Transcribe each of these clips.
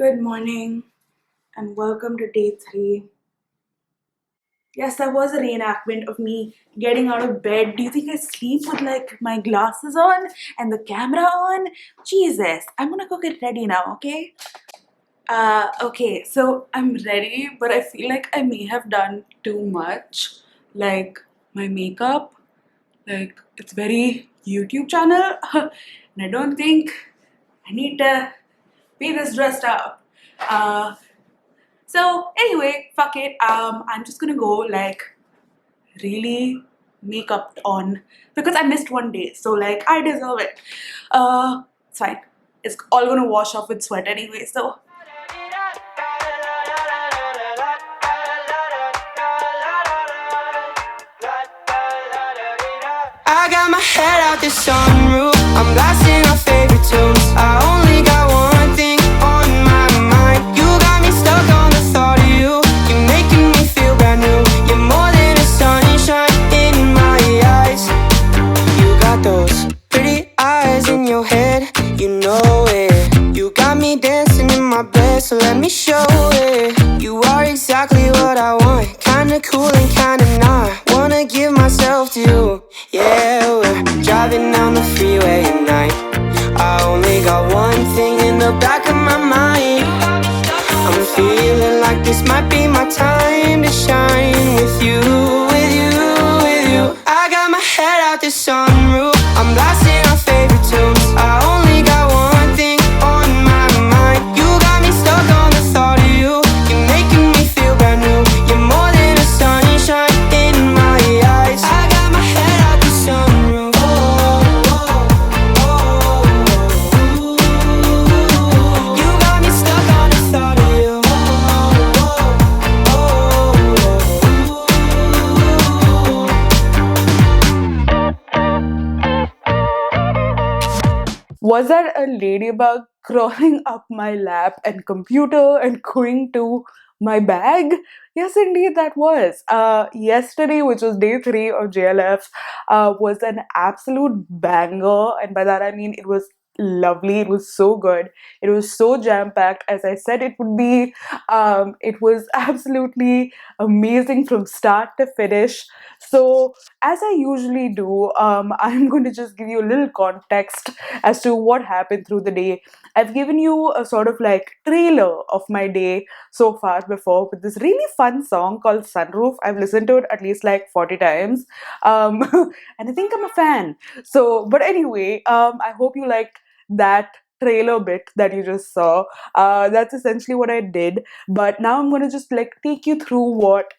Good morning and welcome to day 3. Yes, that was a reenactment of me getting out of bed. Do you think I sleep with like my glasses on and the camera on? Jesus, I'm gonna go get ready now, okay? Okay, so I'm ready, but I feel like I may have done too much. Like my makeup, like it's very YouTube channel, and I don't think I need to be this dressed up. Uh, So anyway, fuck it. I'm just gonna go like really make up on because I missed one day, so like I deserve it. It's fine. It's all gonna wash off with sweat anyway. So I got my head out the sunroof. I'm blasting our favorite tunes. I only got one thing on my mind. You got me stuck on the thought of you. You're making me feel brand new. You're more than a sunshine in my eyes. You got those pretty eyes in your head. You know it. You got me dancing in my bed, so let me show it. You are exactly what I want. Kinda cool and kinda not. Wanna give myself to you. Yeah, we're driving down the freeway at night. I only got one thing in the back of my mind. I'm feeling like this might be my time to shine with you, with you, with you. I got my head out the sunroof. I'm blasting our favorite tunes. I only got one thing on my mind. You got me stuck on the thought of you. You're making me feel brand new. You're more than a sunshine in my eyes. I got my head out the sunroof. You got me stuck on the thought of you. was that a ladybug crawling up my lap and computer and going to my bag? Yes, indeed, that was. Yesterday, which was day 3 of JLF, was an absolute banger. And by that I mean it was lovely. It was so good. It was so jam packed, as I said it would be. It was absolutely amazing from start to finish. So, as I usually do, I'm going to just give you a little context as to what happened through the day. I've given you a sort of like trailer of my day so far before with this really fun song called Sunroof. I've listened to it at least like 40 times. Um, and I think I'm a fan. So, but anyway, I hope you like that trailer bit that you just saw. That's essentially what I did. But now I'm going to just like take you through what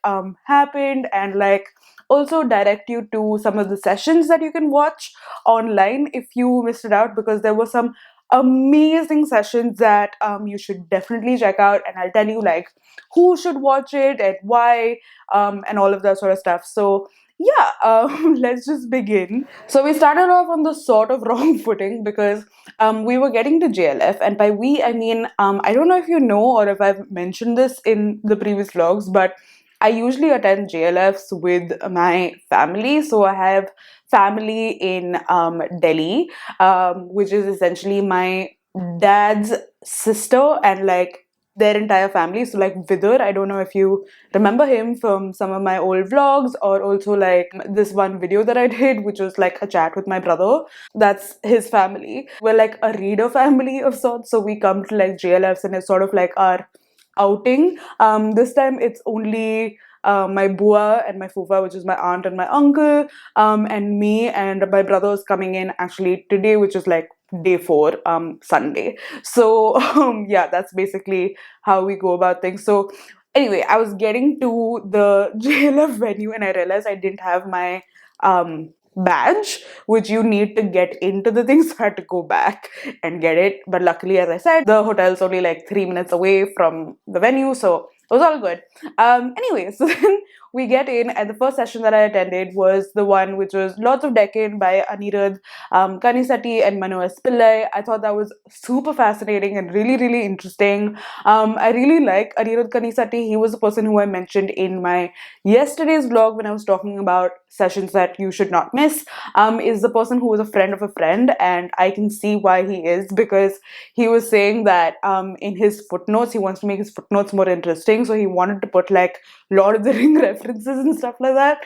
happened and like also direct you to some of the sessions that you can watch online if you missed it out, because there were some amazing sessions that you should definitely check out, and I'll tell you like who should watch it and why, and all of that sort of stuff. So yeah, let's just begin. So we started off on the sort of wrong footing because we were getting to JLF, and by we I mean I don't know if you know or if I've mentioned this in the previous vlogs, but I usually attend JLFs with my family. So I have family in Delhi, which is essentially my dad's sister and like their entire family. So like Vidar, I don't know if you remember him from some of my old vlogs, or also like this one video that I did, which was like a chat with my brother. That's his family. We're like a reader family of sorts. So we come to like JLFs and it's sort of like our outing. This time it's only my bua and my fufa, which is my aunt and my uncle, and me and my brother is coming in actually today, which is like day 4, Sunday. So yeah, that's basically how we go about things. So anyway, I was getting to the JLF venue and I realized I didn't have my badge, which you need to get into the thing. So I had to go back and get it. But luckily, as I said, the hotel's only like 3 minutes away from the venue. So It was all good. Anyway, so then we get in, and the first session that I attended was the one which was Lords of Deccan by Anirudh Kanisati and Manu S. Pillai. I thought that was super fascinating and really, really interesting. I really like Anirudh Kanisati. He was the person who I mentioned in my yesterday's vlog when I was talking about sessions that you should not miss. Is the person who was a friend of a friend, and I can see why he is, because he was saying that in his footnotes, he wants to make his footnotes more interesting, so he wanted to put like Lord of the Ring references and stuff like that.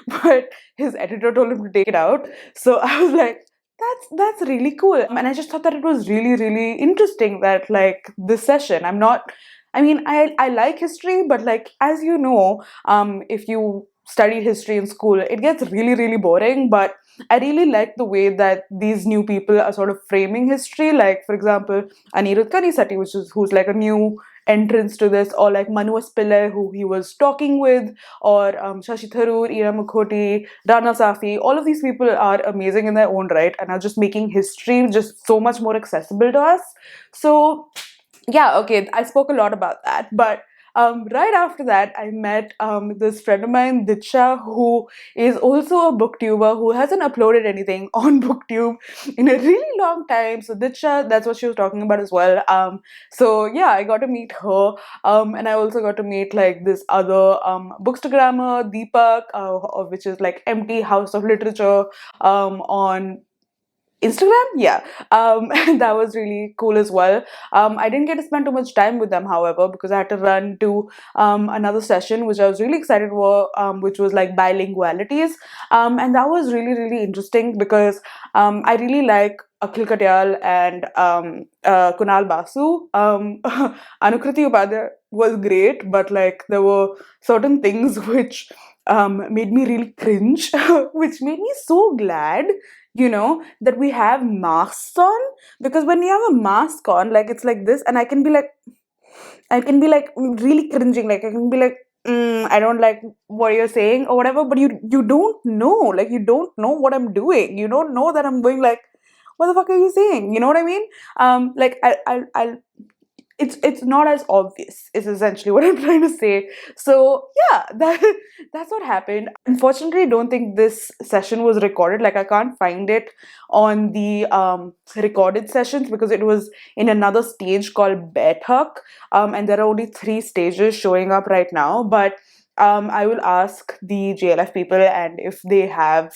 But his editor told him to take it out. So I was like, that's really cool. And I just thought that it was really, really interesting that like this session, I mean, I like history, but like as you know, if you studied history in school, it gets really, really boring. But I really like the way that these new people are sort of framing history. Like, for example, Anirudh Kanisati, who's like a new entrance to this, or like Manu S. Pillai, who he was talking with, or Shashi Tharoor, Ira Mukhoti, Rana Safi. All of these people are amazing in their own right and are just making history just so much more accessible to us. So yeah, okay, I spoke a lot about that. But right after that, I met this friend of mine, Diksha, who is also a booktuber who hasn't uploaded anything on booktube in a really long time. So Diksha, that's what she was talking about as well. So yeah, I got to meet her, and I also got to meet like this other bookstagrammer, Deepak, which is like Empty House of Literature on Instagram, yeah. And that was really cool as well. I didn't get to spend too much time with them, however, because I had to run to another session, which I was really excited for, which was like bilingualities. And that was really, really interesting because I really like Akhil Katyal and Kunal Basu. Anukriti Upadhyay was great, but like there were certain things which made me really cringe, which made me so glad, that we have masks on, because when you have a mask on, like it's like this, and I can be like really cringing, like I can be like, I don't like what you're saying or whatever, but you don't know, like you don't know what I'm doing, you don't know that I'm going like, what the fuck are you saying, you know what I mean? Like I'll it's not as obvious is essentially what I'm trying to say. So yeah, that's what happened. Unfortunately, I don't think this session was recorded. Like I can't find it on the recorded sessions because it was in another stage called Bethak, and there are only 3 stages showing up right now. But I will ask the JLF people, and if they have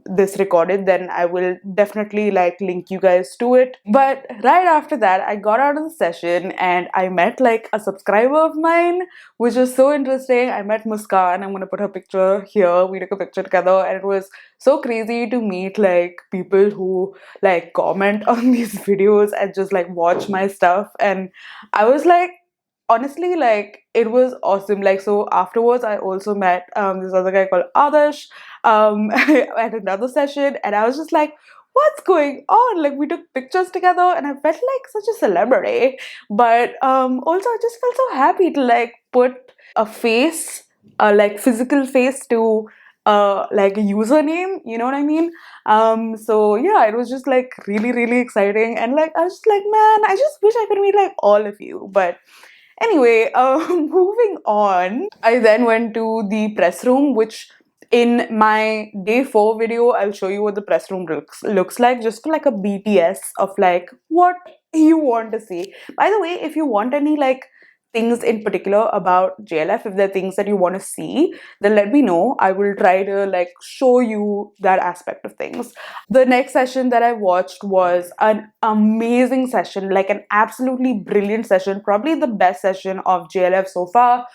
this recorded, then I will definitely like link you guys to it. But right after that, I got out of the session and I met like a subscriber of mine, which was so interesting. I met Muskan. I'm gonna put her picture here. We took a picture together, and it was so crazy to meet like people who like comment on these videos and just like watch my stuff. And I was like, honestly, like it was awesome. Like, so afterwards I also met this other guy called Adarsh at another session, and I was just like, what's going on? Like we took pictures together and I felt like such a celebrity. But also I just felt so happy to like put a face, like physical face to like a username, you know what I mean? So yeah, it was just like really, really exciting, and like I was just like, man, I just wish I could meet like all of you. But anyway, moving on, I then went to the press room, which in my day 4 video, I'll show you what the press room looks like, just for like a BTS of like what you want to see. By the way, if you want any like things in particular about JLF, if there are things that you want to see, then let me know. I will try to like show you that aspect of things. The next session that I watched was an amazing session, like an absolutely brilliant session, probably the best session of JLF so far,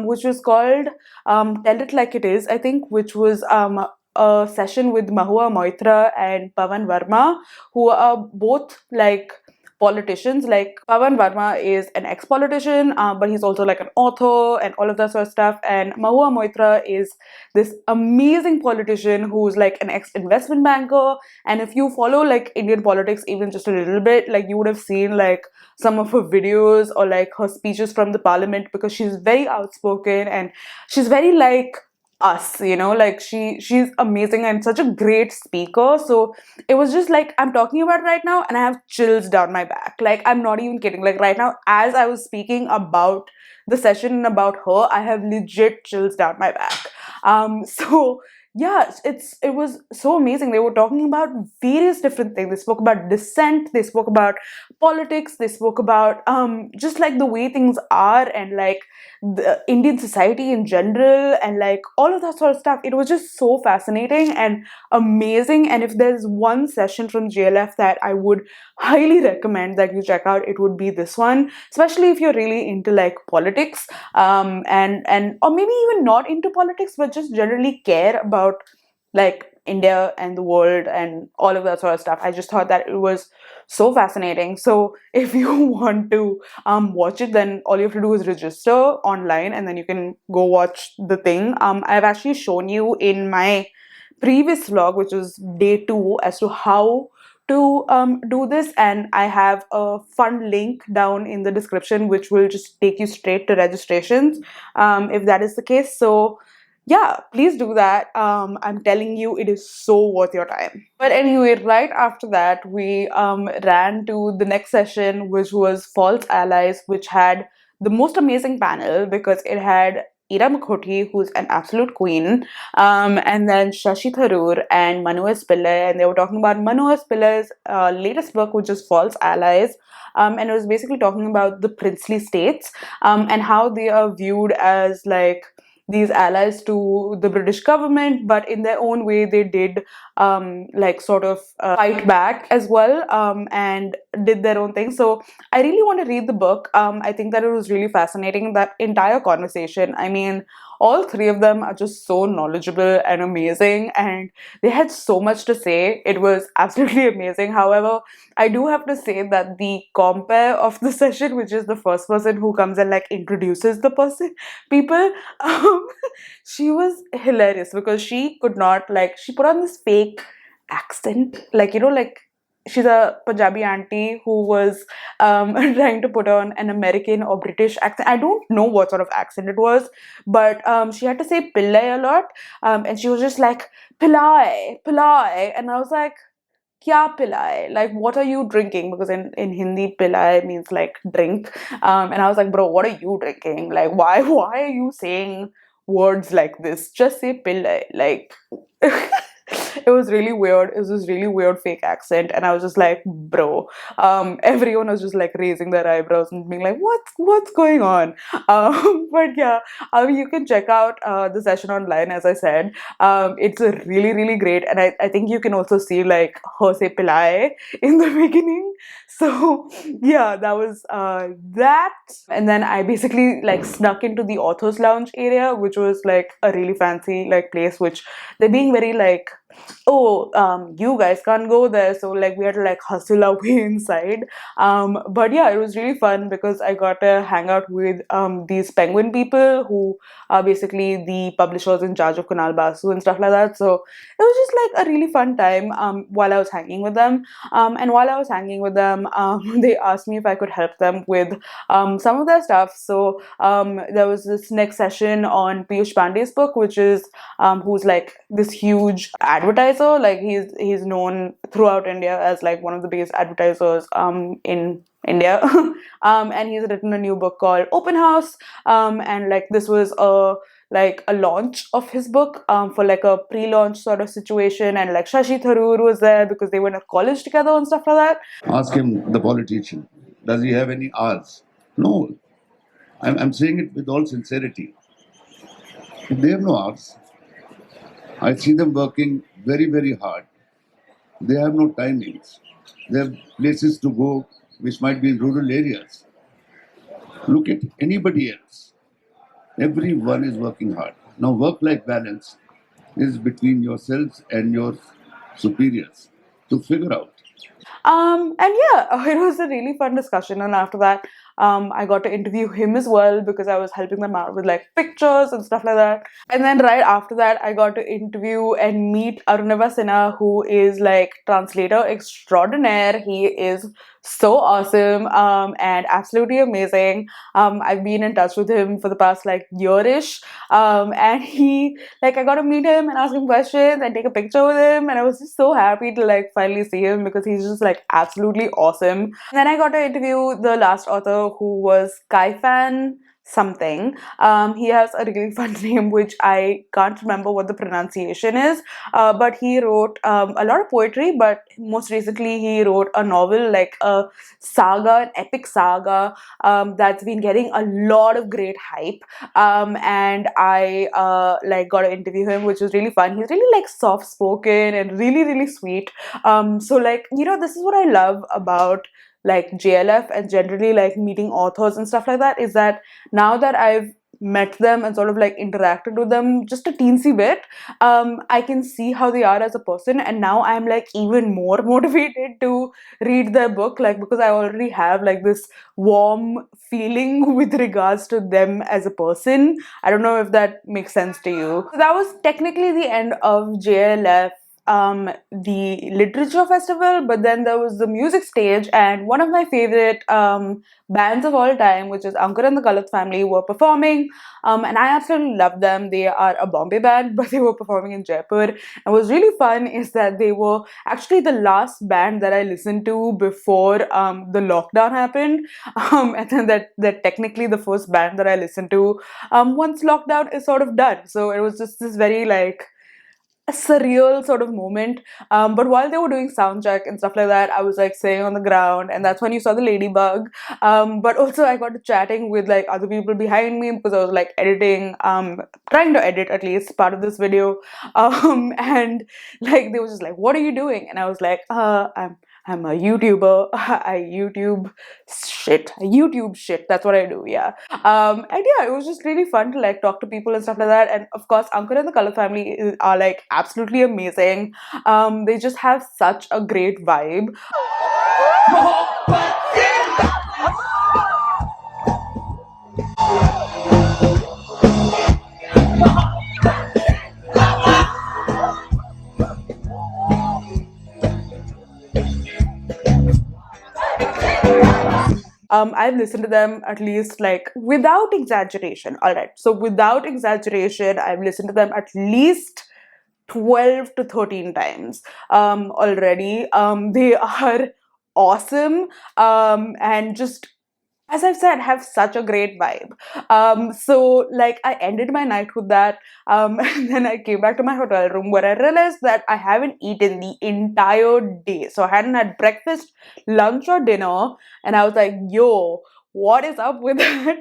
which was called Tell It Like It Is, I think, which was a session with Mahua Moitra and Pavan Verma, who are both like politicians. Like Pavan Verma is an ex-politician, but he's also like an author and all of that sort of stuff. And Mahua Moitra is this amazing politician who's like an ex-investment banker. And if you follow like Indian politics even just a little bit, like you would have seen like some of her videos or like her speeches from the parliament, because she's very outspoken and she's very like us, like she's amazing and such a great speaker. So it was just like I'm talking about right now and I have chills down my back. Like, I'm not even kidding. Like, right now, as I was speaking about the session and about her, I have legit chills down my back. So yeah, it was so amazing. They were talking about various different things. They spoke about dissent, they spoke about politics, they spoke about just like the way things are, and like the Indian society in general, and like all of that sort of stuff. It was just so fascinating and amazing. And if there's one session from JLF that I would highly recommend that you check out, it would be this one, especially if you're really into like politics, and or maybe even not into politics, but just generally care about like India and the world and all of that sort of stuff. I just thought that it was so fascinating. So if you want to watch it, then all you have to do is register online and then you can go watch the thing. I've actually shown you in my previous vlog, which was day 2, as to how to do this, and I have a fun link down in the description which will just take you straight to registrations, if that is the case. So yeah, please do that. I'm telling you, it is so worth your time. But anyway, right after that, we ran to the next session, which was False Allies, which had the most amazing panel because it had Ira Mukhoti, who's an absolute queen, and then Shashi Tharoor and Manu S. Pillai, and they were talking about Manu S. Pillai's latest book, which is False Allies. And it was basically talking about the princely states, and how they are viewed as like these allies to the British government, but in their own way, they did like sort of fight back as well, and did their own thing. So I really want to read the book. I think that it was really fascinating, that entire conversation. I mean, all three of them are just so knowledgeable and amazing, and they had so much to say. It was absolutely amazing. However, I do have to say that the compare of the session, which is the first person who comes and like introduces the people, um, she was hilarious because she could not, like, she put on this fake accent, like, like she's a Punjabi auntie who was trying to put on an American or British accent. I don't know what sort of accent it was, but she had to say pillai a lot, and she was just like pillai, pillai, and I was like, kya pillai? Like, what are you drinking? Because in Hindi, pillai means like drink. And I was like, bro, what are you drinking? Like, why are you saying words like this? Just say pillai. Like, it was really weird. It was this really weird fake accent, and I was just like, bro. Everyone was just like raising their eyebrows and being like, what's going on? But yeah, you can check out the session online, as I said. It's a really, really great, and I think you can also see like her say Pillai in the beginning. So yeah, that was that. And then I basically like snuck into the author's lounge area, which was like a really fancy like place, which they're being very like, oh, you guys can't go there, so like we had to like hustle our way inside. But yeah, it was really fun because I got to hang out with these penguin people who are basically the publishers in charge of Kunal Basu and stuff like that. So it was just like a really fun time while I was hanging with them. And while I was hanging with them, they asked me if I could help them with some of their stuff. So there was this next session on Piyush Pandey's book, which is who's like this huge advertiser. Like he's known throughout India as like one of the biggest advertisers in India. And he's written a new book called Open House. And like this was a launch of his book for like a pre-launch sort of situation, and like Shashi Tharoor was there because they went to college together and stuff like that. Ask him, the politician, does he have any hours? No. I'm saying it with all sincerity. They have no hours. I see them working very, very hard. They have no timings. They have places to go which might be in rural areas. Look at anybody else. Everyone is working hard. Now, work-life balance is between yourselves and your superiors to figure out. And yeah, it was a really fun discussion. And after that, I got to interview him as well because I was helping them out with like pictures and stuff like that. And then right after that, I got to interview and meet Arunava Sinha, who is like translator extraordinaire. He is so awesome, and absolutely amazing. I've been in touch with him for the past like year-ish, and he like I got to meet him and ask him questions and take a picture with him, and I was just so happy to like finally see him because he's just like absolutely awesome. And then I got to interview the last author, who was Kaifan something. He has a really fun name which I can't remember what the pronunciation is, but he wrote a lot of poetry, but most recently he wrote a novel, like a saga, an epic saga, that's been getting a lot of great hype. And I like got to interview him, which was really fun. He's really like soft spoken and really really sweet. So like, you know, this is what I love about like JLF and generally like meeting authors and stuff like that, is that now that I've met them and sort of like interacted with them just a teensy bit, I can see how they are as a person, and now I'm like even more motivated to read their book, like because I already have like this warm feeling with regards to them as a person. I don't know if that makes sense to you. So that was technically the end of JLF, the literature festival, but then there was the music stage, and one of my favorite bands of all time, which is Ankur and the Galat family, were performing, and I absolutely love them. They are a Bombay band, but they were performing in Jaipur. And what was really fun is that they were actually the last band that I listened to before the lockdown happened, and then that technically the first band that I listened to once lockdown is sort of done. So it was just this very like a surreal sort of moment. But while they were doing sound check and stuff like that, I was like sitting on the ground, and that's when you saw the ladybug. But also, I got to chatting with like other people behind me because I was like editing, trying to edit at least part of this video. And like they were just like, "What are you doing?" And I was like, I'm a YouTuber. I YouTube shit. I YouTube shit. That's what I do. Yeah. And yeah, it was just really fun to like talk to people and stuff like that. And of course, Ankur and the Color family are like absolutely amazing. They just have such a great vibe. I've listened to them at least like without exaggeration. All right. So without exaggeration, I've listened to them at least 12 to 13 times already. They are awesome, and just as I've said, have such a great vibe. So like I ended my night with that, and then I came back to my hotel room where I realized that I haven't eaten the entire day. So I hadn't had breakfast, lunch, or dinner, and I was like, yo, what is up with that?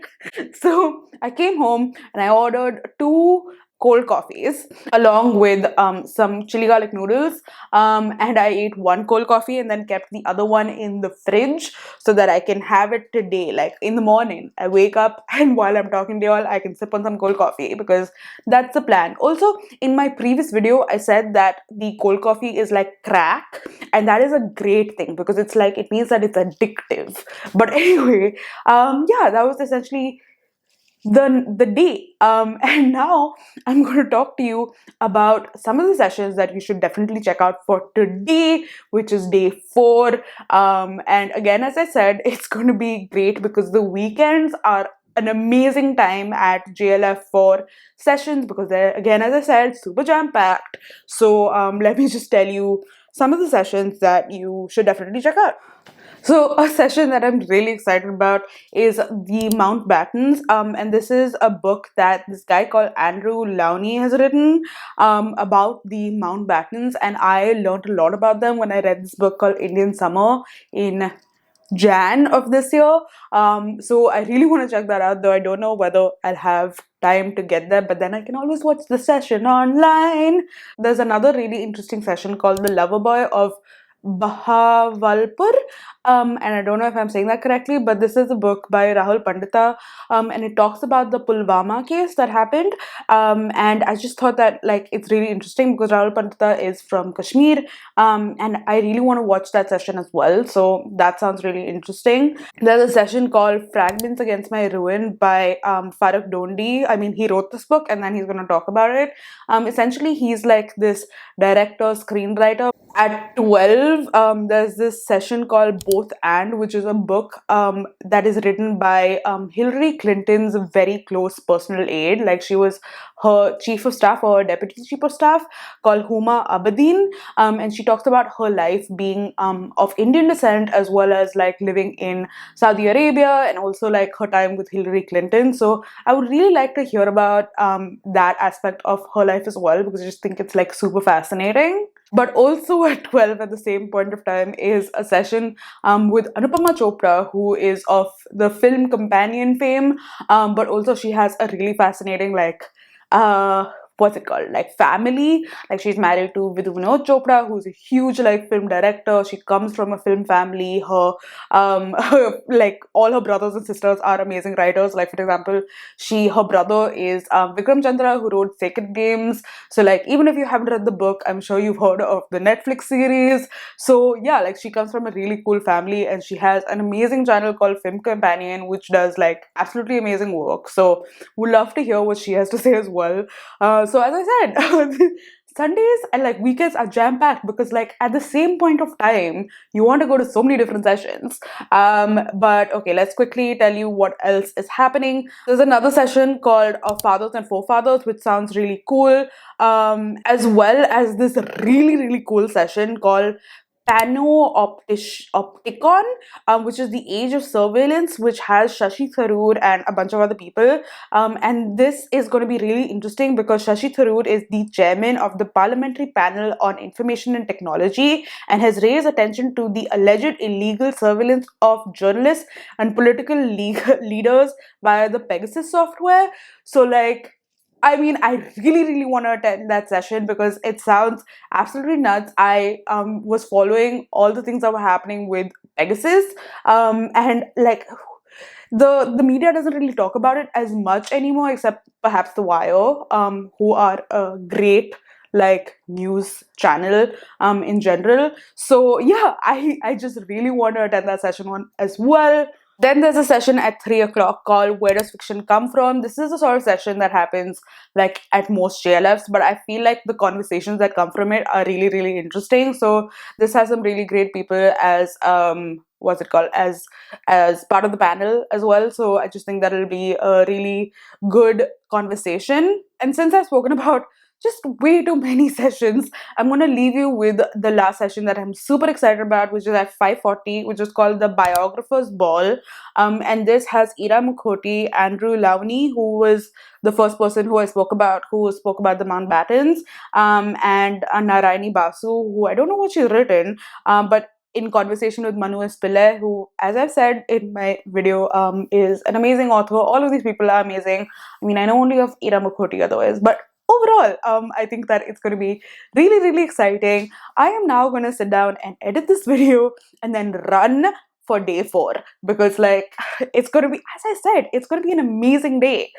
So I came home and I ordered two cold coffees along with some chili garlic noodles, and I ate one cold coffee and then kept the other one in the fridge so that I can have it today. Like in the morning, I wake up and while I'm talking to y'all, I can sip on some cold coffee because that's the plan. Also, in my previous video, I said that the cold coffee is like crack, and that is a great thing because it's like it means that it's addictive. But anyway, yeah, that was essentially the day. And now I'm going to talk to you about some of the sessions that you should definitely check out for today, which is day 4. And again, as I said, it's going to be great because the weekends are an amazing time at JLF for sessions because they're, again, as I said, super jam packed. So let me just tell you some of the sessions that you should definitely check out. So a session that I'm really excited about is the Mountbattens, and this is a book that this guy called Andrew Lowney has written about the Mountbattens, and I learned a lot about them when I read this book called Indian Summer in Jan of this year. So I really want to check that out, though I don't know whether I'll have time to get there, but then I can always watch the session online. There's another really interesting session called The Lover Boy of Bahawalpur, and I don't know if I'm saying that correctly, but this is a book by Rahul Pandita, and it talks about the Pulwama case that happened, and I just thought that like it's really interesting because Rahul Pandita is from Kashmir, and I really want to watch that session as well, so that sounds really interesting. There's a session called Fragments Against My Ruin by Farooq Dondi. I mean, he wrote this book and then he's going to talk about it. Essentially, he's like this director, screenwriter. At 12, 12, there's this session called Both And, which is a book that is written by Hillary Clinton's very close personal aide. Like, she was her chief of staff or deputy chief of staff, called Huma Abedin. And she talks about her life being of Indian descent, as well as like living in Saudi Arabia, and also like her time with Hillary Clinton. So I would really like to hear about that aspect of her life as well, because I just think it's like super fascinating. But also at 12, at the same point of time, is a session with Anupama Chopra, who is of the film Companion fame, but also she has a really fascinating, like, what's it called, like, family. Like, she's married to Vidhu Vinod Chopra, who's a huge like film director. She comes from a film family. Like, all her brothers and sisters are amazing writers. Like, for example, her brother is Vikram Chandra, who wrote Sacred Games. So like, even if you haven't read the book, I'm sure you've heard of the Netflix series. So yeah, like, she comes from a really cool family, and she has an amazing channel called Film Companion, which does like absolutely amazing work. So would love to hear what she has to say as well. So as I said, Sundays and like weekends are jam packed, because like at the same point of time you want to go to so many different sessions. But okay, let's quickly tell you what else is happening. There's another session called Fathers and Forefathers, which sounds really cool. As well as this really cool session called Opticon, which is the age of surveillance, which has Shashi Tharoor and a bunch of other people. And this is going to be really interesting, because Shashi Tharoor is the chairman of the Parliamentary Panel on Information and Technology, and has raised attention to the alleged illegal surveillance of journalists and political leaders via the Pegasus software. So like, I mean, I really want to attend that session, because it sounds absolutely nuts. I was following all the things that were happening with Pegasus, and like, the media doesn't really talk about it as much anymore, except perhaps The Wire, who are a great like news channel in general. So yeah, I just really want to attend that session one as well. Then there's a session at 3 o'clock called Where Does Fiction Come From? This is the sort of session that happens like at most JLFs, but I feel like the conversations that come from it are really interesting. So this has some really great people as what's it called, as part of the panel as well. So I just think that it'll be a really good conversation. And since I've spoken about just way too many sessions, I'm going to leave you with the last session that I'm super excited about, which is at 5:40, which is called the Biographers Ball. And this has Ira Mukhoti, Andrew Lawney, who was the first person who spoke about the Mountbattens, and Narayani Basu, who I don't know what she's written, but in conversation with Manu S. Pillai, who, as I've said in my video, is an amazing author. All of these people are amazing. I mean, I know only of Ira Mukhoti otherwise, but overall, I think that it's going to be really exciting. I am now going to sit down and edit this video and then run for day 4, because like, it's going to be, as I said, it's going to be an amazing day.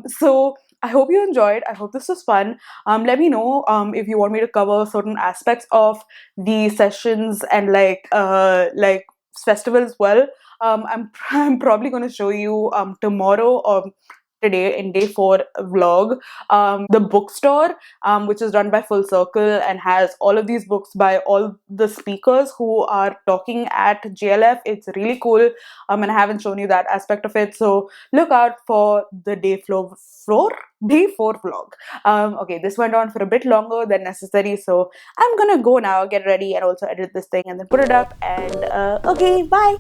So I hope you enjoyed. I hope this was fun. Let me know if you want me to cover certain aspects of the sessions and like festival as well. I'm probably going to show you tomorrow or today in day 4 vlog, the bookstore, which is run by Full Circle and has all of these books by all the speakers who are talking at JLF. It's really cool, and I haven't shown you that aspect of it, so look out for the day 4 vlog. Okay, this went on for a bit longer than necessary, so I'm gonna go now, get ready, and also edit this thing and then put it up. And okay, bye.